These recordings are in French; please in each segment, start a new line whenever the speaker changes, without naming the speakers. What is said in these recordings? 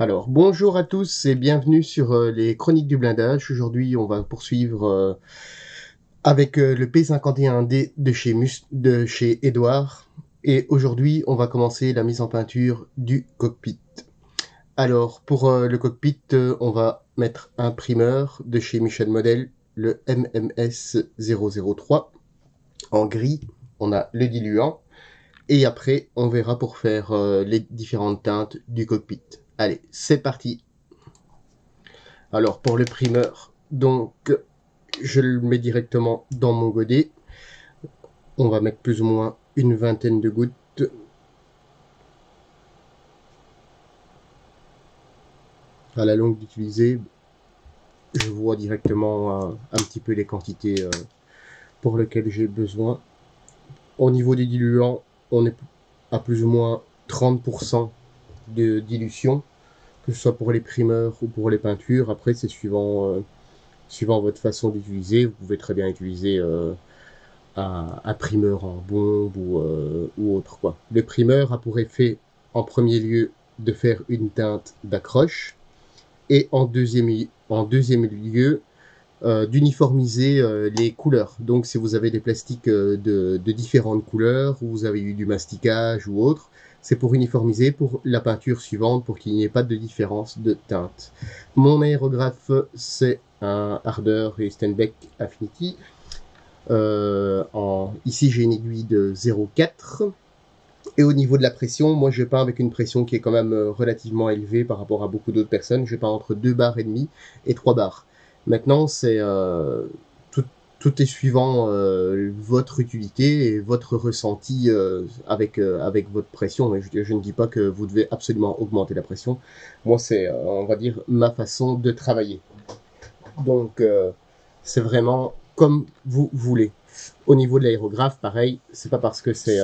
Alors, bonjour à tous et bienvenue sur les Chroniques du blindage. Aujourd'hui, on va poursuivre avec le P51D de chez Edouard. Et aujourd'hui, on va commencer la mise en peinture du cockpit. Alors, pour le cockpit, on va mettre un primeur de chez Michel Model, le MMS 003. En gris, on a le diluant. Et après, on verra pour faire les différentes teintes du cockpit. Allez, c'est parti. Alors pour le primeur, donc je le mets directement dans mon godet. On va mettre plus ou moins une vingtaine de gouttes. À la longue d'utiliser, je vois directement un petit peu les quantités pour lesquelles j'ai besoin. Au niveau des diluants, on est à plus ou moins 30% de dilution, que ce soit pour les primeurs ou pour les peintures. Après, c'est suivant votre façon d'utiliser. Vous pouvez très bien utiliser un primeur en bombe ou autre, quoi. Le primeur a pour effet, en premier lieu, de faire une teinte d'accroche et en deuxième lieu, d'uniformiser les couleurs. Donc si vous avez des plastiques de différentes couleurs, ou vous avez eu du masticage ou autre, c'est pour uniformiser pour la peinture suivante, pour qu'il n'y ait pas de différence de teinte. Mon aérographe, c'est un Harder et Steinbeck Affinity. Ici, j'ai une aiguille de 0,4. Et au niveau de la pression, moi je peins avec une pression qui est quand même relativement élevée par rapport à beaucoup d'autres personnes. Je peins entre 2 bars et demi et 3 bars. Maintenant, tout, tout est suivant votre utilité et votre ressenti avec votre pression. Et je ne dis pas que vous devez absolument augmenter la pression. Moi, c'est, on va dire, ma façon de travailler. Donc, c'est vraiment comme vous voulez. Au niveau de l'aérographe, pareil, c'est pas parce que c'est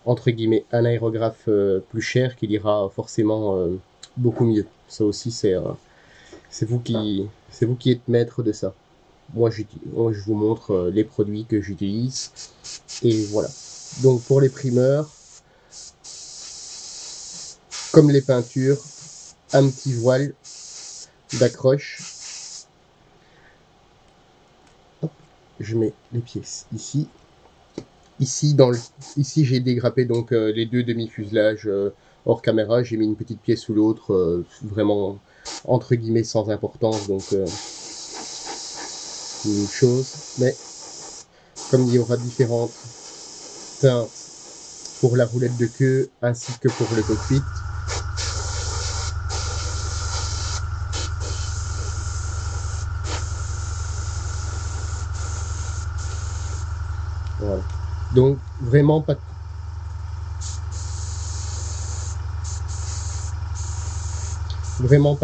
entre guillemets un aérographe plus cher qu'il ira forcément beaucoup mieux. Ça aussi, c'est vous qui êtes maître de ça. Moi, je vous montre les produits que j'utilise et voilà. Donc pour les primeurs, comme les peintures, un petit voile d'accroche. Je mets les pièces ici. Ici, j'ai dégrappé donc les deux demi-fuselages hors caméra. J'ai mis une petite pièce sous l'autre, vraiment entre guillemets sans importance, donc une chose. Mais comme il y aura différentes teintes pour la roulette de queue ainsi que pour le cockpit, voilà. Donc vraiment pas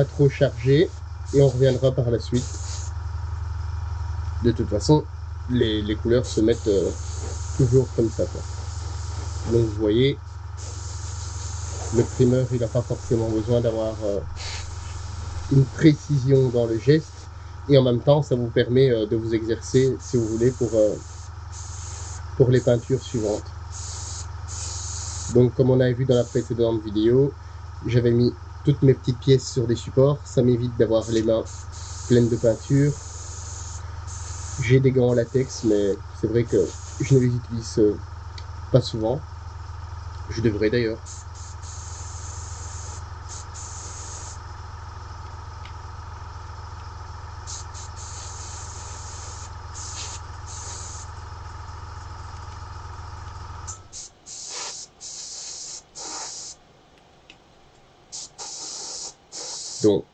trop chargé, et on reviendra par la suite. De toute façon, les couleurs se mettent toujours comme ça, quoi. Donc vous voyez, le primeur, il n'a pas forcément besoin d'avoir une précision dans le geste, et en même temps, ça vous permet de vous exercer, si vous voulez, pour les peintures suivantes. Donc comme on avait vu dans la précédente vidéo, j'avais mis toutes mes petites pièces sur des supports, ça m'évite d'avoir les mains pleines de peinture. J'ai des gants en latex, mais c'est vrai que je ne les utilise pas souvent. Je devrais d'ailleurs. Donc,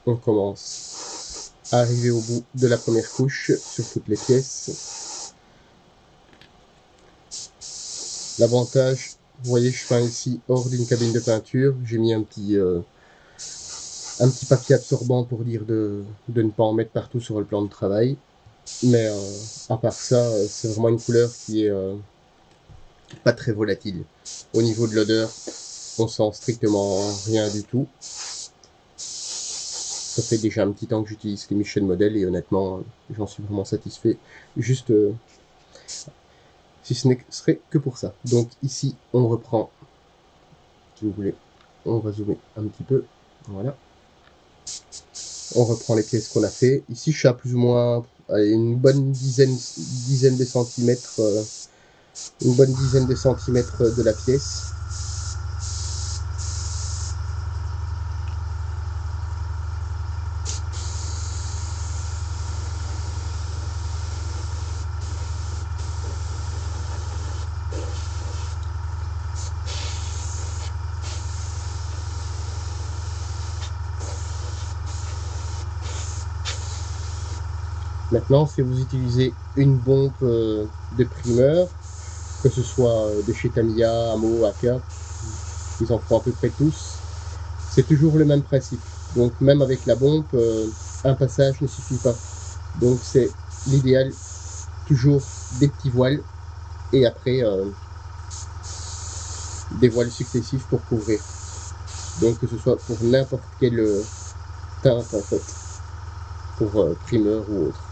on commence à arriver au bout de la première couche sur toutes les pièces. L'avantage, vous voyez, je peins ici hors d'une cabine de peinture. J'ai mis un petit papier absorbant pour dire de ne pas en mettre partout sur le plan de travail. Mais à part ça, c'est vraiment une couleur qui est pas très volatile. Au niveau de l'odeur, on sent strictement rien du tout. Ça fait déjà un petit temps que j'utilise les Michel Model et honnêtement, j'en suis vraiment satisfait. Juste, si ce serait que pour ça. Donc ici, on reprend, si vous voulez, on va zoomer un petit peu. Voilà. On reprend les pièces qu'on a fait. Ici, je suis à plus ou moins une bonne dizaine de centimètres, une bonne dizaine de centimètres de la pièce. Maintenant, si vous utilisez une bombe de primeur, que ce soit de chez Tamiya, Amo, Aka, ils en font à peu près tous, c'est toujours le même principe. Donc même avec la bombe, un passage ne suffit pas. Donc c'est l'idéal, toujours des petits voiles et après des voiles successifs pour couvrir. Donc que ce soit pour n'importe quelle teinte en fait, pour primeur ou autre.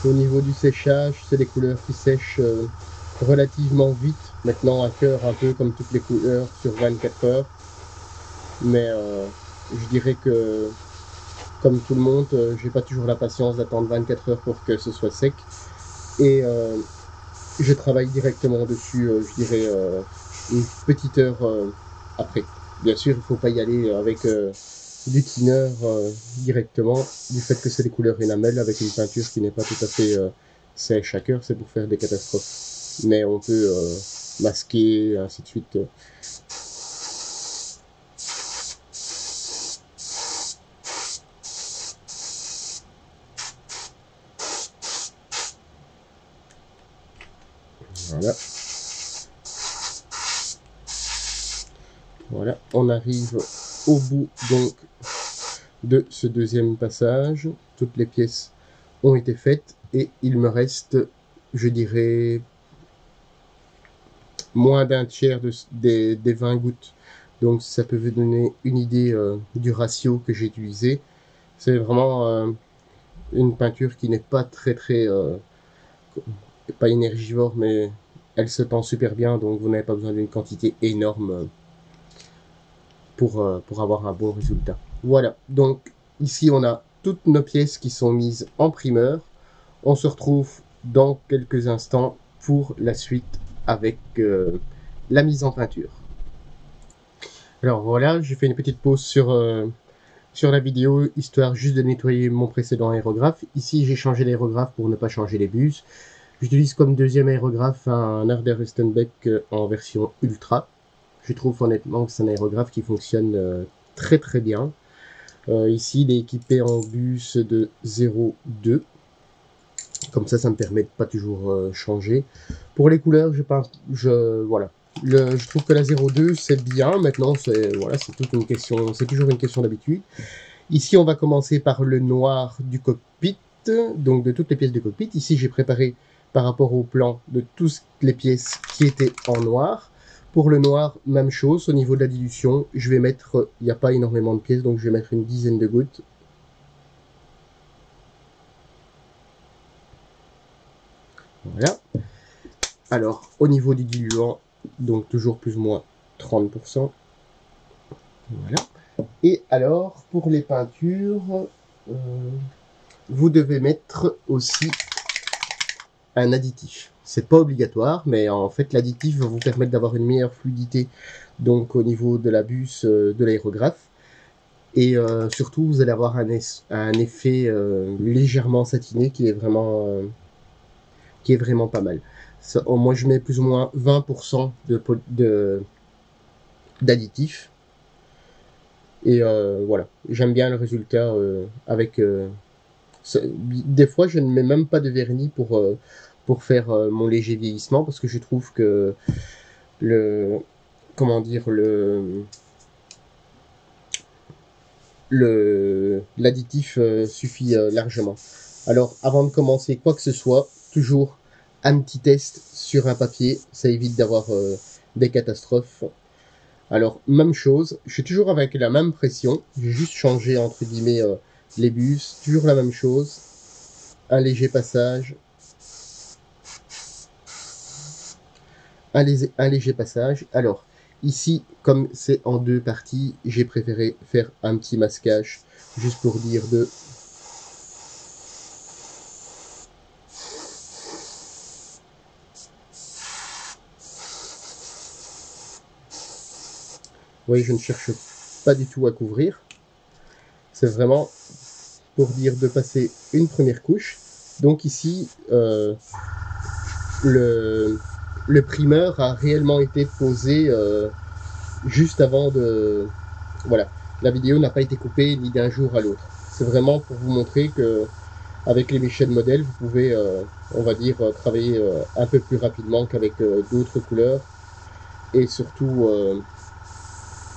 Au niveau du séchage, c'est des couleurs qui sèchent relativement vite. Maintenant à cœur, un peu comme toutes les couleurs sur 24 heures. Mais je dirais que, comme tout le monde, j'ai pas toujours la patience d'attendre 24 heures pour que ce soit sec. Et je travaille directement dessus, je dirais, une petite heure après. Bien sûr, il faut pas y aller avec du thinner directement, du fait que c'est des couleurs énamel avec une peinture qui n'est pas tout à fait sèche à cœur, c'est pour faire des catastrophes. Mais on peut masquer, ainsi de suite. Voilà. Voilà, on arrive au bout donc de ce deuxième passage. Toutes les pièces ont été faites et il me reste, je dirais, moins d'un tiers des 20 gouttes. Donc ça peut vous donner une idée du ratio que j'ai utilisé. C'est vraiment une peinture qui n'est pas très pas énergivore, mais elle se tend super bien, donc vous n'avez pas besoin d'une quantité énorme pour avoir un bon résultat. Voilà, donc ici on a toutes nos pièces qui sont mises en primeur. On se retrouve dans quelques instants pour la suite avec la mise en peinture. Alors voilà, j'ai fait une petite pause sur la vidéo, histoire juste de nettoyer mon précédent aérographe. Ici, j'ai changé l'aérographe pour ne pas changer les bus. J'utilise comme deuxième aérographe un Herder Rustenbeck en version Ultra. Je trouve honnêtement que c'est un aérographe qui fonctionne très très bien. Ici, il est équipé en bus de 0,2. Comme ça me permet de pas toujours changer. Pour les couleurs, voilà. Je trouve que la 02 c'est bien. Maintenant, c'est toujours une question d'habitude. Ici, on va commencer par le noir du cockpit, donc de toutes les pièces du cockpit. Ici, j'ai préparé par rapport au plan de toutes les pièces qui étaient en noir. Pour le noir, même chose. Au niveau de la dilution, je vais mettre, il n'y a pas énormément de pièces, donc je vais mettre une dizaine de gouttes. Voilà. Alors, au niveau du diluant, donc toujours plus ou moins 30%. Voilà. Et alors, pour les peintures, vous devez mettre aussi un additif. C'est pas obligatoire, mais en fait, l'additif va vous permettre d'avoir une meilleure fluidité donc au niveau de la buse de l'aérographe. Et surtout, vous allez avoir un effet légèrement satiné qui est vraiment pas mal. Ça, moi, je mets plus ou moins 20% d'additif. Et voilà, j'aime bien le résultat avec... des fois, je ne mets même pas de vernis pour faire mon léger vieillissement, parce que je trouve que comment dire, l'additif suffit largement. Alors, avant de commencer quoi que ce soit, toujours un petit test sur un papier, ça évite d'avoir des catastrophes. Alors, même chose, je suis toujours avec la même pression, j'ai juste changé entre guillemets les bus, toujours la même chose, un léger passage, un léger passage. Alors, ici, comme c'est en deux parties, j'ai préféré faire un petit masquage, juste pour dire de... Oui, je ne cherche pas du tout à couvrir. C'est vraiment pour dire de passer une première couche. Donc ici, le primeur a réellement été posé juste avant de... Voilà, la vidéo n'a pas été coupée ni d'un jour à l'autre. C'est vraiment pour vous montrer que avec les Michel modèles, vous pouvez, on va dire, travailler un peu plus rapidement qu'avec d'autres couleurs. Et surtout,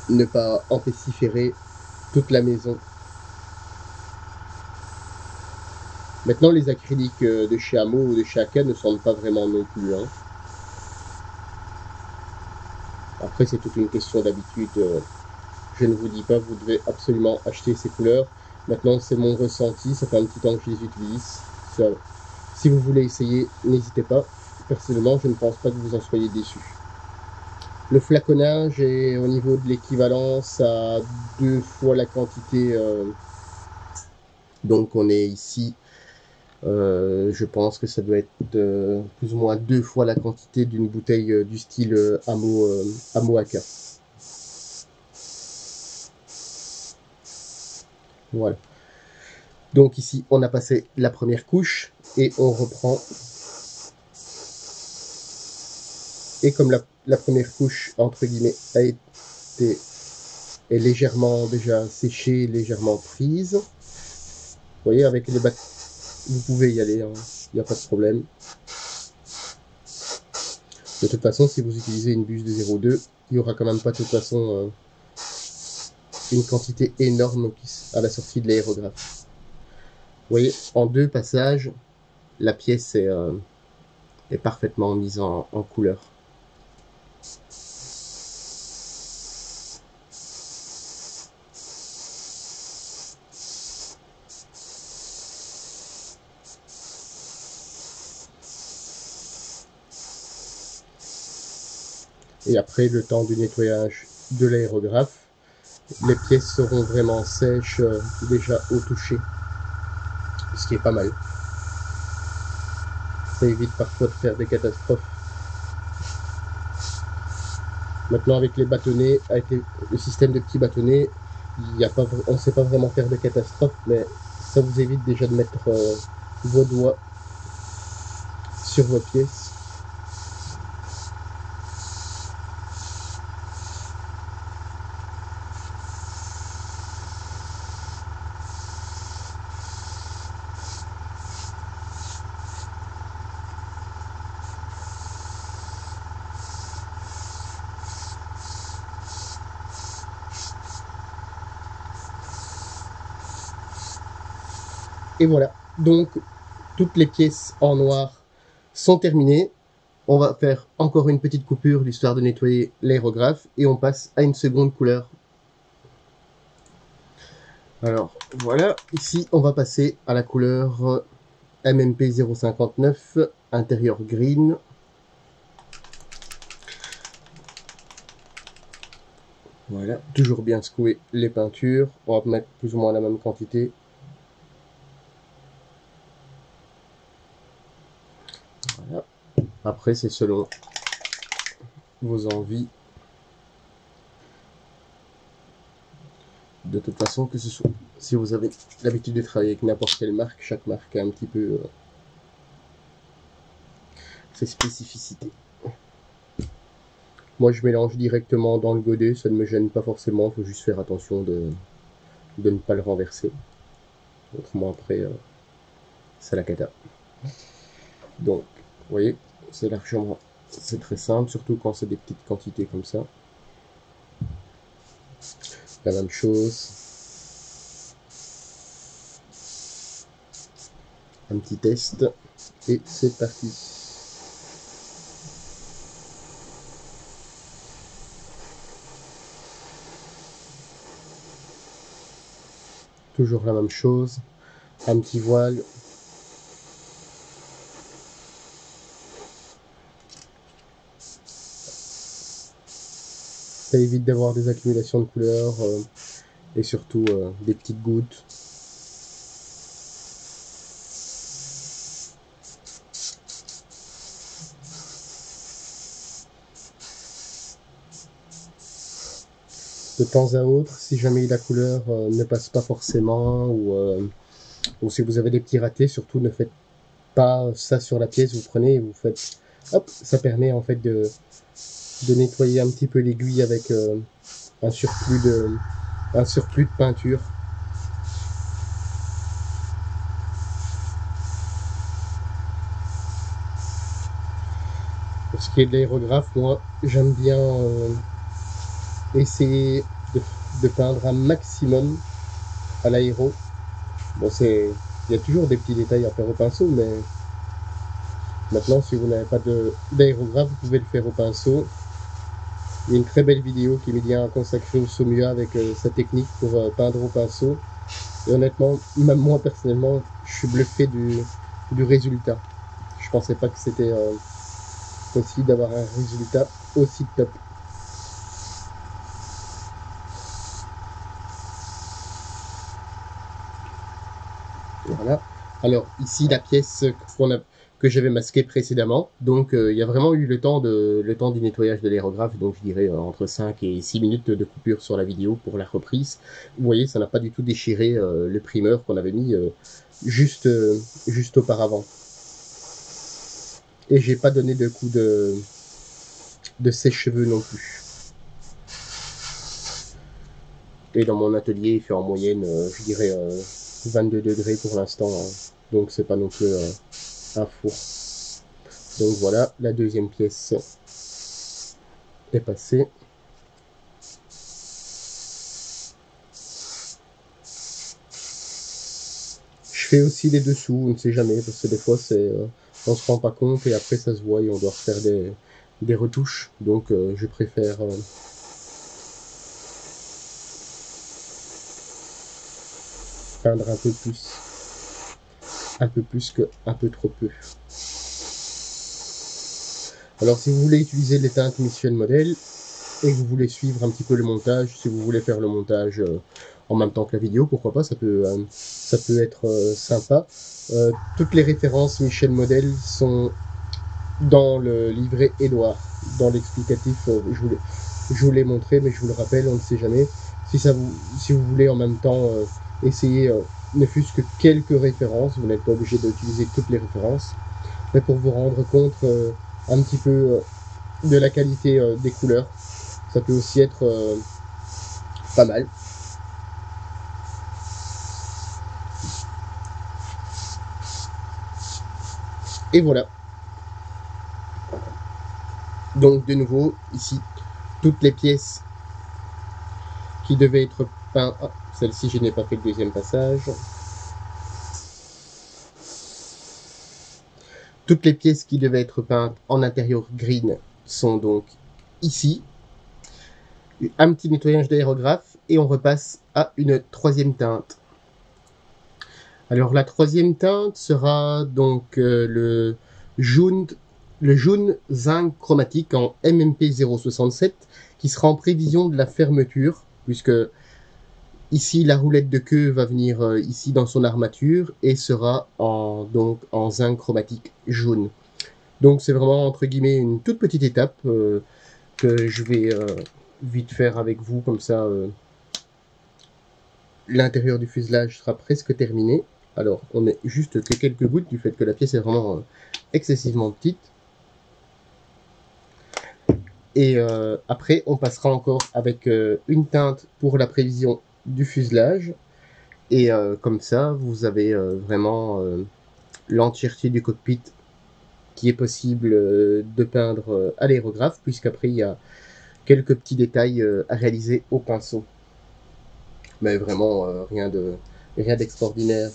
ne pas empestiférer toute la maison. Maintenant, les acryliques de chez Amo ou de chez Aka ne sentent pas vraiment non plus. Hein. Après, c'est toute une question d'habitude. Je ne vous dis pas, vous devez absolument acheter ces couleurs. Maintenant, c'est mon ressenti. Ça fait un petit temps que je les utilise. Ça, si vous voulez essayer, n'hésitez pas. Personnellement, je ne pense pas que vous en soyez déçus. Le flaconnage est au niveau de l'équivalence à 2 fois la quantité. Donc, on est ici. Je pense que ça doit être plus ou moins 2 fois la quantité d'une bouteille du style Amo Aka. Voilà. Donc ici, on a passé la première couche et on reprend. Et comme la première couche, entre guillemets, est légèrement déjà séchée, légèrement prise, vous voyez, avec les bacs, vous pouvez y aller, hein, il n'y a pas de problème. De toute façon, si vous utilisez une buse de 0,2, il n'y aura quand même pas de toute façon une quantité énorme à la sortie de l'aérographe. Vous voyez, en 2 passages, la pièce est parfaitement mise en couleur. Et après, le temps du nettoyage de l'aérographe, les pièces seront vraiment sèches déjà au toucher, ce qui est pas mal. Ça évite parfois de faire des catastrophes. Maintenant, avec les bâtonnets, avec le système de petits bâtonnets, on ne sait pas vraiment faire de catastrophes, mais ça vous évite déjà de mettre vos doigts sur vos pièces. Et voilà, donc toutes les pièces en noir sont terminées. On va faire encore une petite coupure l'histoire de nettoyer l'aérographe et on passe à une seconde couleur. Alors voilà, ici on va passer à la couleur MMP 059 intérieur green. Voilà, toujours bien secouer les peintures. On va mettre plus ou moins la même quantité. Voilà. Après, c'est selon vos envies. De toute façon, que ce soit, si vous avez l'habitude de travailler avec n'importe quelle marque, chaque marque a un petit peu ses spécificités. Moi, je mélange directement dans le godet, ça ne me gêne pas forcément, il faut juste faire attention de ne pas le renverser. Autrement, après, c'est la cata. Donc, vous voyez, c'est largement, c'est très simple, surtout quand c'est des petites quantités comme ça. La même chose. un petit test, et c'est parti. Toujours la même chose, un petit voile. Ça évite d'avoir des accumulations de couleurs et surtout des petites gouttes. De temps à autre, si jamais la couleur ne passe pas forcément ou si vous avez des petits ratés, surtout ne faites pas ça sur la pièce, vous prenez et vous faites hop, ça permet en fait de nettoyer un petit peu l'aiguille avec un surplus de peinture. Pour ce qui est de l'aérographe, moi j'aime bien essayer de peindre un maximum à l'aéro. Bon, il y a toujours des petits détails à faire au pinceau, mais maintenant, si vous n'avez pas d'aérographe, vous pouvez le faire au pinceau. Il y a une très belle vidéo qui m'est bien consacrée au Somua avec sa technique pour peindre au pinceau. Et honnêtement, même moi personnellement, je suis bluffé du résultat. Je pensais pas que c'était possible d'avoir un résultat aussi top. Voilà. Alors ici la pièce que j'avais masquée précédemment, donc il y a vraiment eu le temps du nettoyage de l'aérographe, donc je dirais entre 5 et 6 minutes de coupure sur la vidéo pour la reprise. Vous voyez, ça n'a pas du tout déchiré le primeur qu'on avait mis juste auparavant. Et j'ai pas donné de coup de sèche-cheveux non plus. Et dans mon atelier, il fait en moyenne, je dirais 22 degrés pour l'instant, hein. Donc c'est pas non plus un four. Donc voilà, la deuxième pièce est passée. Je fais aussi les dessous, on ne sait jamais, parce que des fois on se rend pas compte et après ça se voit et on doit refaire des retouches. Donc je préfère peindre un peu plus que un peu trop peu. Alors si vous voulez utiliser les teintes Mission Model et que vous voulez suivre un petit peu le montage, si vous voulez faire le montage en même temps que la vidéo, pourquoi pas, ça peut être sympa. Toutes les références Michel Model sont dans le livret Édouard, dans l'explicatif. Je vous l'ai montré, mais je vous le rappelle, on ne sait jamais. Si vous voulez en même temps essayer ne fût-ce que quelques références, vous n'êtes pas obligé d'utiliser toutes les références, mais pour vous rendre compte un petit peu de la qualité des couleurs, ça peut aussi être pas mal. Et voilà. Donc de nouveau, ici, toutes les pièces qui devaient être peintes. Ah, celle-ci, je n'ai pas fait le deuxième passage. Toutes les pièces qui devaient être peintes en intérieur green sont donc ici. Un petit nettoyage d'aérographe et on repasse à une troisième teinte. Alors la troisième teinte sera donc le jaune zinc chromatique en MMP 067 qui sera en prévision de la fermeture, puisque ici la roulette de queue va venir ici dans son armature et sera donc en zinc chromatique jaune. Donc c'est vraiment entre guillemets une toute petite étape que je vais vite faire avec vous, comme ça l'intérieur du fuselage sera presque terminé. Alors on met juste que quelques gouttes du fait que la pièce est vraiment excessivement petite. Et après on passera encore avec une teinte pour la prévision du fuselage. Et comme ça vous avez vraiment l'entièreté du cockpit qui est possible de peindre à l'aérographe, puisqu'après il y a quelques petits détails à réaliser au pinceau. Mais vraiment rien de Rien d'extraordinaire,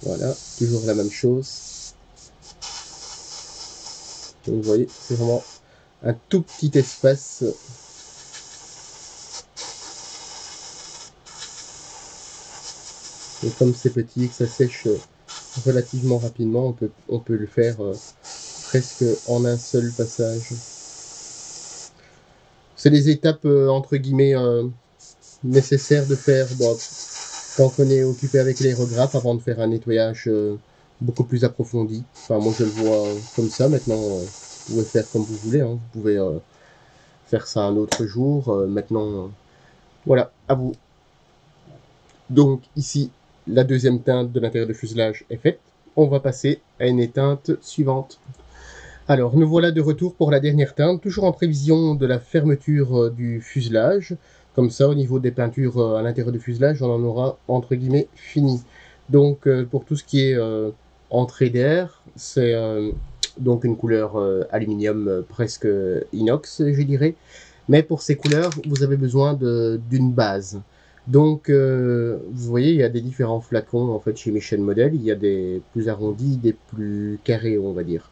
voilà, toujours la même chose. Donc vous voyez, c'est vraiment un tout petit espace. Et comme c'est petit et que ça sèche relativement rapidement, on peut le faire presque en un seul passage. C'est les étapes entre guillemets nécessaires de faire quand on est occupé avec l'aérographe avant de faire un nettoyage beaucoup plus approfondi. Enfin, moi je le vois comme ça. Maintenant, vous pouvez faire comme vous voulez. Hein. Vous pouvez faire ça un autre jour. Maintenant, voilà, à vous. Donc ici, la deuxième teinte de l'intérieur de fuselage est faite. On va passer à une éteinte suivante. Alors, nous voilà de retour pour la dernière teinte, toujours en prévision de la fermeture du fuselage. Comme ça, au niveau des peintures à l'intérieur du fuselage, on en aura, entre guillemets, fini. Donc, pour tout ce qui est entrée d'air, c'est donc une couleur aluminium presque inox, je dirais. Mais pour ces couleurs, vous avez besoin d'une base. Donc, vous voyez, il y a des différents flacons, en fait, chez Michel Model. Il y a des plus arrondis, des plus carrés, on va dire.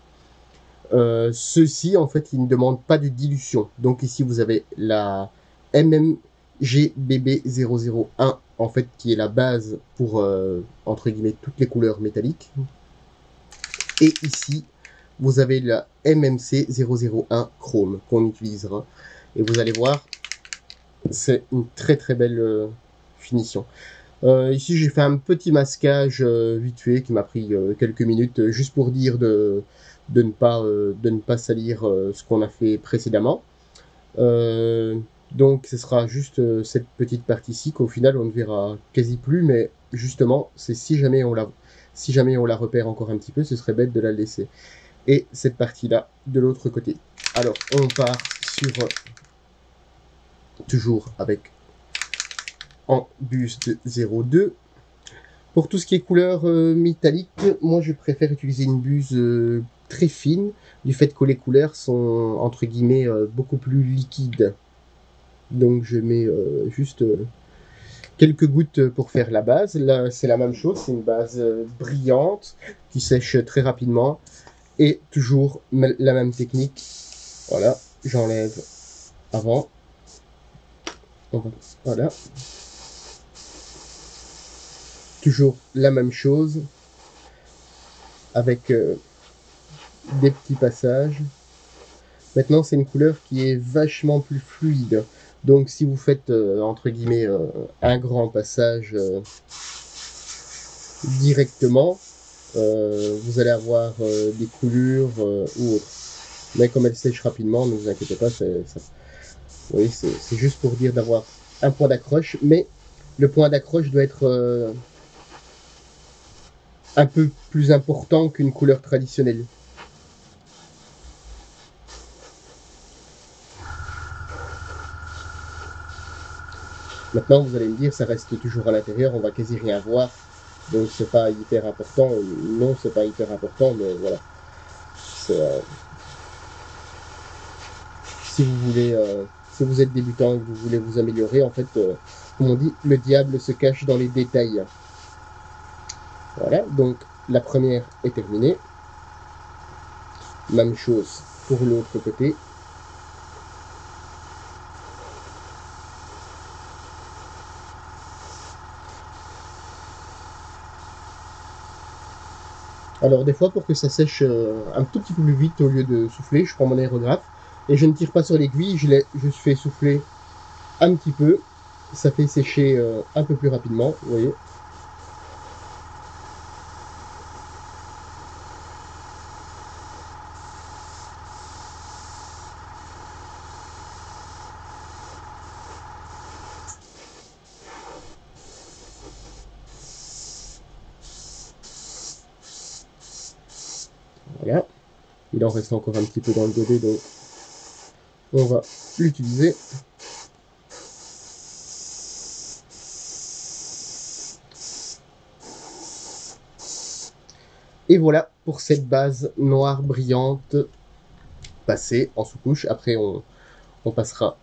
Ceux-ci, en fait, ils ne demandent pas de dilution. Donc ici, vous avez la MMGBB001, en fait, qui est la base pour, entre guillemets, toutes les couleurs métalliques. Et ici, vous avez la MMC001 Chrome qu'on utilisera. Et vous allez voir, c'est une très très belle finition. Ici, j'ai fait un petit masquage vite fait qui m'a pris quelques minutes, juste pour dire de ne pas salir ce qu'on a fait précédemment. Donc ce sera juste cette petite partie-ci qu'au final on ne verra quasi plus, mais justement c'est si jamais on la repère encore un petit peu, ce serait bête de la laisser. Et cette partie-là de l'autre côté. Alors on part sur toujours avec en buste 02. Pour tout ce qui est couleur métallique, moi je préfère utiliser une buse très fine, du fait que les couleurs sont entre guillemets beaucoup plus liquides. Donc je mets juste quelques gouttes pour faire la base. Là c'est la même chose, c'est une base brillante qui sèche très rapidement et toujours la même technique. Voilà, j'enlève avant. Voilà. Toujours la même chose avec des petits passages. Maintenant, c'est une couleur qui est vachement plus fluide. Donc, si vous faites, entre guillemets, un grand passage directement, vous allez avoir des coulures ou autres. Mais comme elle sèche rapidement, ne vous inquiétez pas, oui, c'est juste pour dire d'avoir un point d'accroche. Mais le point d'accroche doit être un peu plus important qu'une couleur traditionnelle. Maintenant, vous allez me dire, ça reste toujours à l'intérieur, on va quasi rien voir, donc c'est pas hyper important. Non, c'est pas hyper important, mais voilà. Si vous voulez, si vous êtes débutant et que vous voulez vous améliorer, en fait, comme on dit, le diable se cache dans les détails. Voilà, donc la première est terminée. Même chose pour l'autre côté. Alors des fois, pour que ça sèche un tout petit peu plus vite, au lieu de souffler, je prends mon aérographe et je ne tire pas sur l'aiguille, je fais souffler un petit peu. Ça fait sécher un peu plus rapidement, vous voyez. Voilà. Il en reste encore un petit peu dans le godet, donc on va l'utiliser. Et voilà pour cette base noire brillante passée en sous-couche. Après, on passera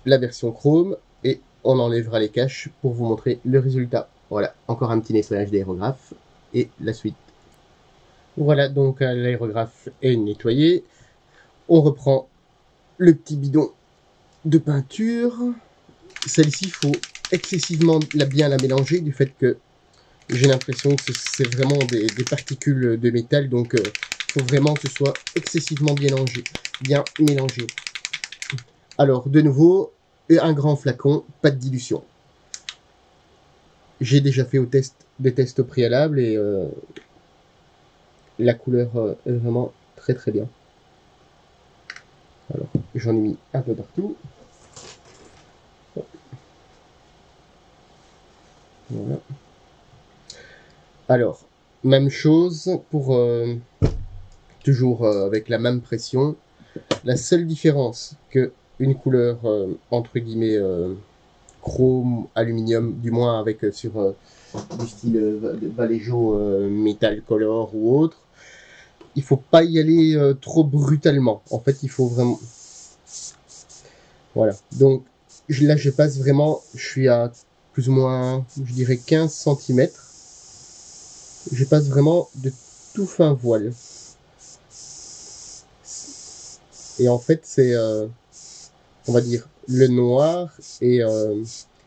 la version chrome et on enlèvera les caches pour vous montrer le résultat. Voilà, encore un petit nettoyage d'aérographe et la suite. Voilà, donc l'aérographe est nettoyé. On reprend le petit bidon de peinture. Celle-ci, il faut excessivement bien la mélanger du fait que j'ai l'impression que c'est vraiment des particules de métal, donc il faut vraiment que ce soit excessivement bien mélangé. Alors, de nouveau, un grand flacon, pas de dilution. J'ai déjà fait des tests au préalable et la couleur est vraiment très très bien. Alors, j'en ai mis un peu partout. Voilà. Alors, même chose pour toujours avec la même pression. La seule différence que une couleur entre guillemets chrome, aluminium, du moins avec sur du style Vallejo Metal Color ou autre, il faut pas y aller trop brutalement. En fait, il faut vraiment... Voilà. Donc là, je passe vraiment, je suis à plus ou moins, je dirais 15 cm. Je passe vraiment de tout fin voile. Et en fait, c'est, on va dire, le noir et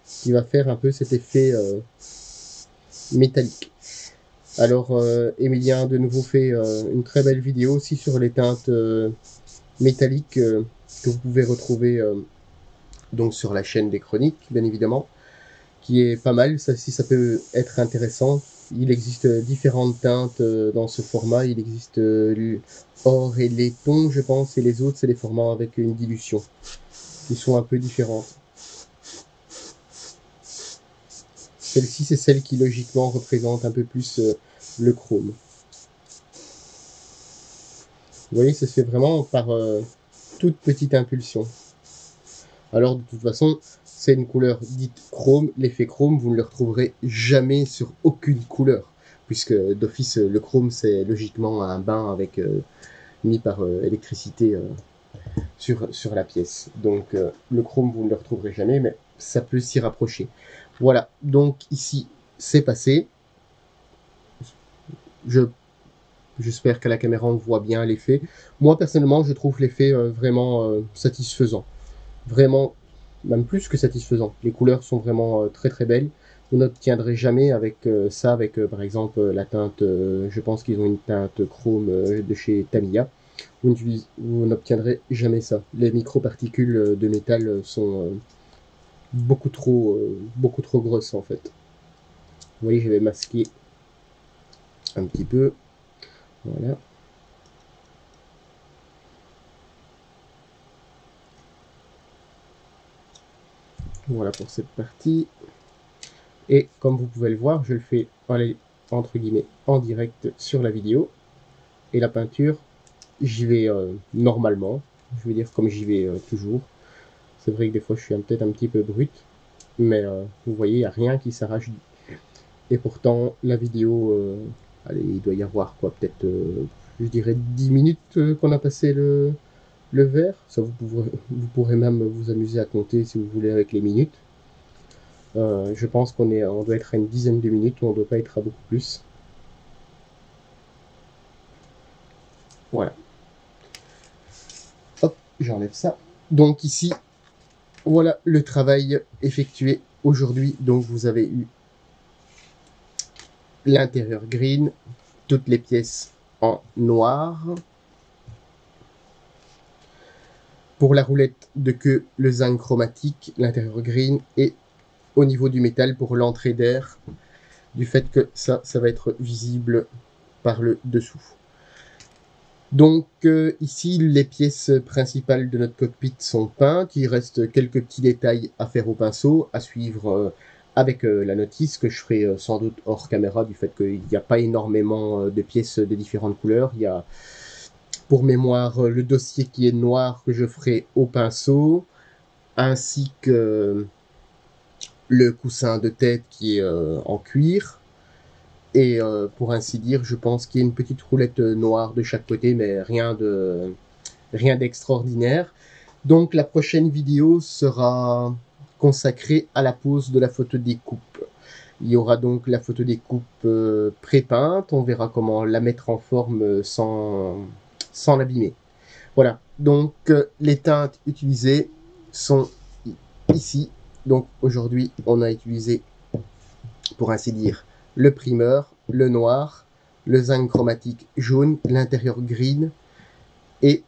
qui va faire un peu cet effet métallique. Alors, Emilien de nouveau fait une très belle vidéo aussi sur les teintes métalliques que vous pouvez retrouver donc sur la chaîne des chroniques, bien évidemment, qui est pas mal. Ça, si ça peut être intéressant. Il existe différentes teintes dans ce format. Il existe or et laiton, je pense, et les autres, c'est des formats avec une dilution, qui sont un peu différentes. Celle-ci, c'est celle qui logiquement représente un peu plus le chrome. Vous voyez, ça se fait vraiment par toute petite impulsion. Alors, de toute façon, c'est une couleur dite chrome. L'effet chrome, vous ne le retrouverez jamais sur aucune couleur, puisque d'office, le chrome, c'est logiquement un bain avec mis par électricité sur la pièce. Donc, le chrome, vous ne le retrouverez jamais, mais ça peut s'y rapprocher. Voilà, donc ici, c'est passé. J'espère qu'à la caméra, on voit bien l'effet. Moi, personnellement, je trouve l'effet vraiment satisfaisant. Vraiment, même plus que satisfaisant. Les couleurs sont vraiment très très belles. Vous n'obtiendrez jamais avec ça, avec par exemple la teinte, je pense qu'ils ont une teinte chrome de chez Tamiya. Vous n'obtiendrez jamais ça. Les microparticules de métal sont beaucoup trop grosses en fait. Vous voyez, je vais masquer un petit peu. Voilà. Voilà pour cette partie. Et comme vous pouvez le voir, je le fais entre guillemets en direct sur la vidéo. Et la peinture, j'y vais normalement. Je veux dire comme j'y vais toujours. C'est vrai que des fois je suis peut-être un petit peu brut. Mais vous voyez, il n'y a rien qui s'arrache. Et pourtant, la vidéo, allez, il doit y avoir quoi, peut-être, je dirais 10 minutes qu'on a passé le verre. Ça, vous pourrez même vous amuser à compter si vous voulez avec les minutes. Je pense on doit être à une dizaine de minutes, on ne doit pas être à beaucoup plus. Voilà. Hop, j'enlève ça. Donc ici, voilà le travail effectué aujourd'hui. Donc vous avez eu l'intérieur green, toutes les pièces en noir. Pour la roulette de queue, le zinc chromatique, l'intérieur green, et au niveau du métal pour l'entrée d'air, du fait que ça va être visible par le dessous. Donc ici, les pièces principales de notre cockpit sont peintes. Il reste quelques petits détails à faire au pinceau, à suivre avec la notice que je ferai sans doute hors caméra, du fait qu'il n'y a pas énormément de pièces de différentes couleurs. Il y a pour mémoire le dossier qui est noir que je ferai au pinceau, ainsi que le coussin de tête qui est en cuir. Et pour ainsi dire, je pense qu'il y a une petite roulette noire de chaque côté, mais rien d'extraordinaire. Donc la prochaine vidéo sera consacrée à la pose de la photo découpe. Il y aura donc la photo des coupes pré-peintes. On verra comment la mettre en forme sans l'abîmer. Voilà, donc les teintes utilisées sont ici. Donc aujourd'hui, on a utilisé, pour ainsi dire, le primeur, le noir, le zinc chromatique jaune, l'intérieur green, et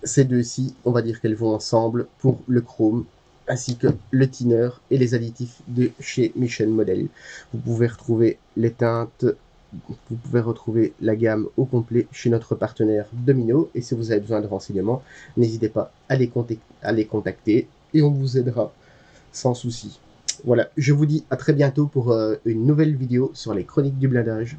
ces deux-ci, on va dire qu'elles vont ensemble pour le chrome, ainsi que le thinner et les additifs de chez Mission Model. Vous pouvez retrouver les teintes, vous pouvez retrouver la gamme au complet chez notre partenaire Domino, et si vous avez besoin de renseignements, n'hésitez pas à les contacter et on vous aidera sans souci. Voilà, je vous dis à très bientôt pour une nouvelle vidéo sur les chroniques du blindage.